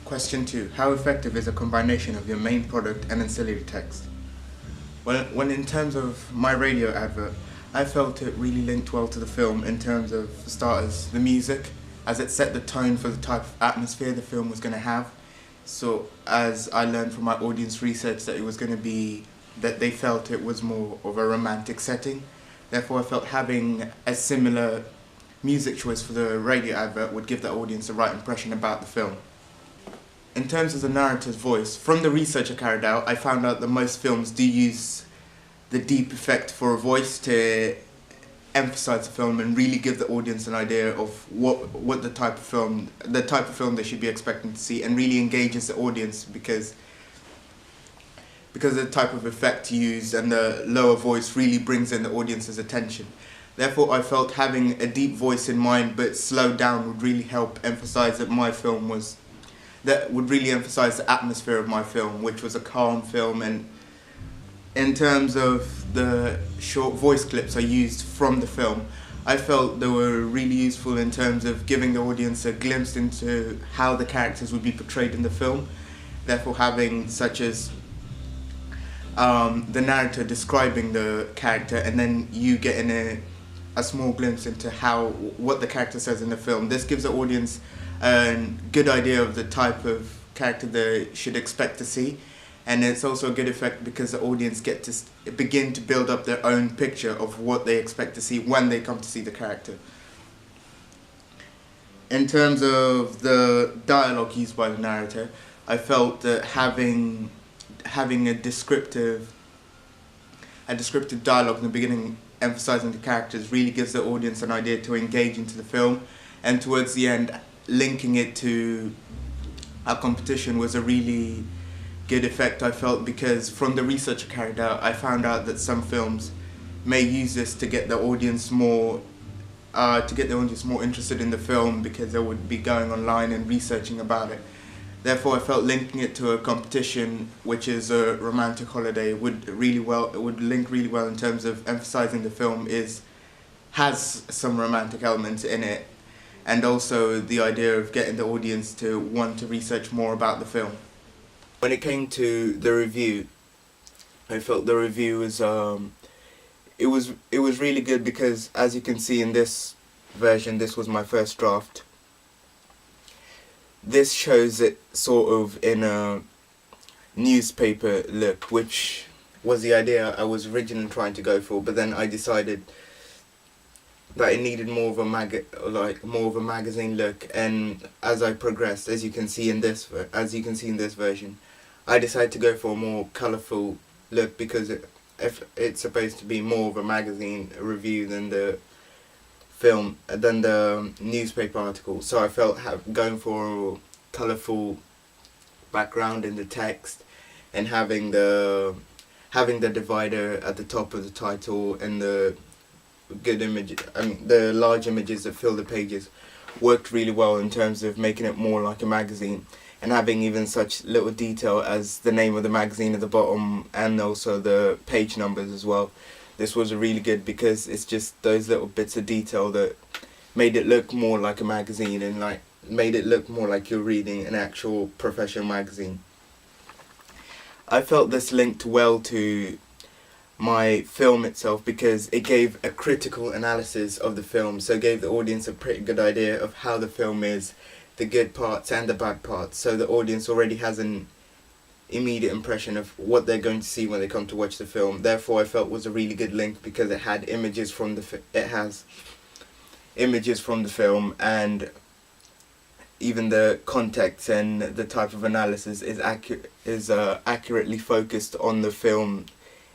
Question 2. How effective is a combination of your main product and ancillary text? Well, in terms of my radio advert, I felt it really linked well to the film in terms of, for starters, the music, as it set the tone for the type of atmosphere the film was going to have. So, as I learned from my audience research that they felt it was more of a romantic setting. Therefore, I felt having a similar music choice for the radio advert would give the audience the right impression about the film. In terms of the narrator's voice, from the research I carried out, I found out that most films do use the deep effect for a voice to emphasize the film and really give the audience an idea of what the type of film they should be expecting to see, and really engages the audience because of the type of effect used, and the lower voice really brings in the audience's attention. Therefore, I felt having a deep voice in mind but slowed down would really help emphasize that would really emphasize the atmosphere of my film, which was a calm film. And in terms of the short voice clips I used from the film, I felt they were really useful in terms of giving the audience a glimpse into how the characters would be portrayed in the film. Therefore, having such as the narrator describing the character, and then you getting a small glimpse into what the character says in the film. This gives the audience a good idea of the type of character they should expect to see, and it's also a good effect because the audience get to begin to build up their own picture of what they expect to see when they come to see the character. In terms of the dialogue used by the narrator, I felt that having a descriptive dialogue in the beginning, emphasizing the characters, really gives the audience an idea to engage into the film, and towards the end, linking it to a competition was a really good effect, I felt, because from the research I carried out, I found out that some films may use this to get the audience more interested in the film, because they would be going online and researching about it. Therefore, I felt linking it to a competition, which is a romantic holiday, would link really well in terms of emphasizing the film has some romantic elements in it, and also the idea of getting the audience to want to research more about the film. When it came to the review, I felt the review was it was really good, because as you can see in this version, this was my first draft. This shows it sort of in a newspaper look, which was the idea I was originally trying to go for, but then I decided that it needed more of a magazine look, and as I progressed, as you can see in this version, I decided to go for a more colourful look, because if it's supposed to be more of a magazine review than the newspaper article. So I felt going for a colourful background in the text, and having the divider at the top of the title, and the large images that fill the pages worked really well in terms of making it more like a magazine, and having even such little detail as the name of the magazine at the bottom, and also the page numbers as well. This was really good, because it's just those little bits of detail that made it look more like a magazine, and made it look more like you're reading an actual professional magazine. I felt this linked well to my film itself, because it gave a critical analysis of the film, so it gave the audience a pretty good idea of how the film is, the good parts and the bad parts, so the audience already has an immediate impression of what they're going to see when they come to watch the film. Therefore, I felt it was a really good link, because it had images from the film, and even the context and the type of analysis is accurately focused on the film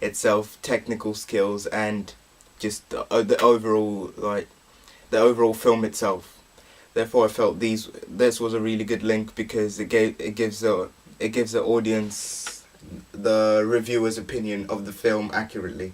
itself, technical skills, and just the overall film itself. Therefore, I felt this was a really good link, because it gives the audience the reviewer's opinion of the film accurately.